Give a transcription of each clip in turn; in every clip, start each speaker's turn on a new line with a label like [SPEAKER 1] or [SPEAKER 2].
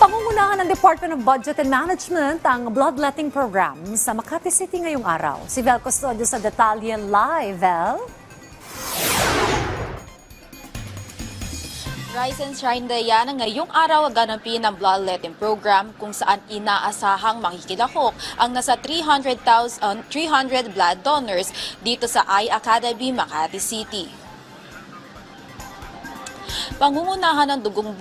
[SPEAKER 1] Pangungunahan ng Department of Budget and Management ang bloodletting program sa Makati City ngayong araw. Si Vel Custodio sa detalye live. Vel?
[SPEAKER 2] Rise and Shine Diana, ngayong araw ganampin ang bloodletting program kung saan inaasahang makikilahok ang nasa 300 blood donors dito sa I-Academy, Makati City. Pangungunahan ng Dugong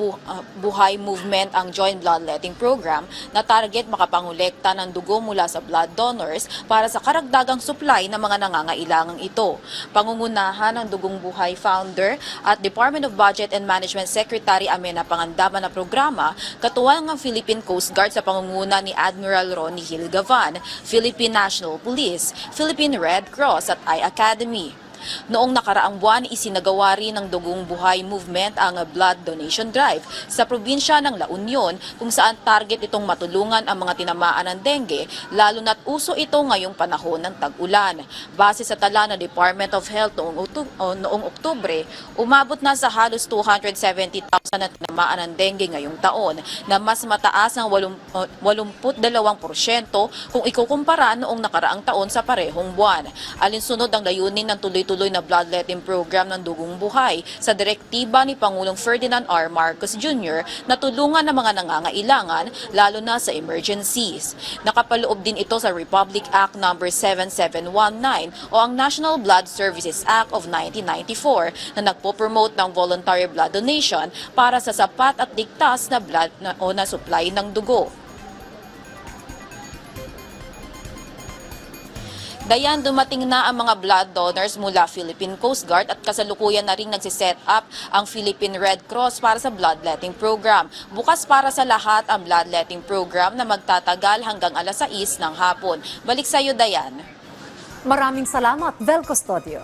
[SPEAKER 2] Buhay Movement ang Joint Bloodletting Program na target makapangolekta ng dugo mula sa blood donors para sa karagdagang supply ng mga nangangailangang ito. Pangungunahan ng Dugong Buhay founder at Department of Budget and Management Secretary Amena Pangandaman na programa, katuwang ang Philippine Coast Guard sa pangunguna ni Admiral Ronnie Hilgavan, Philippine National Police, Philippine Red Cross at I-Academy. Noong nakaraang buwan, isinagawa rin ng Dugong Buhay Movement ang Blood Donation Drive sa probinsya ng La Union kung saan target itong matulungan ang mga tinamaan ng dengue, lalo na't uso ito ngayong panahon ng tag-ulan. Base sa tala ng Department of Health noong Oktubre, umabot na sa halos 270,000 na tinamaan ng dengue ngayong taon, na mas mataas ng 82% kung ikukumpara noong nakaraang taon sa parehong buwan. Alinsunod ang layunin ng tuloy na bloodletting program ng Dugong Buhay sa direktiba ni Pangulong Ferdinand R. Marcos Jr. na tulungan ng mga nangangailangan lalo na sa emergencies. Nakapaloob din ito sa Republic Act No. 7719 o ang National Blood Services Act of 1994 na nagpo-promote ng voluntary blood donation para sa sapat at ligtas na blood na supply ng dugo. Dayan, dumating na ang mga blood donors mula Philippine Coast Guard at kasalukuyan na rin nagsiset up ang Philippine Red Cross para sa bloodletting program. Bukas para sa lahat ang bloodletting program na magtatagal hanggang alas 6 ng hapon. Balik sa iyo, Dayan.
[SPEAKER 1] Maraming salamat, Vel Custodio.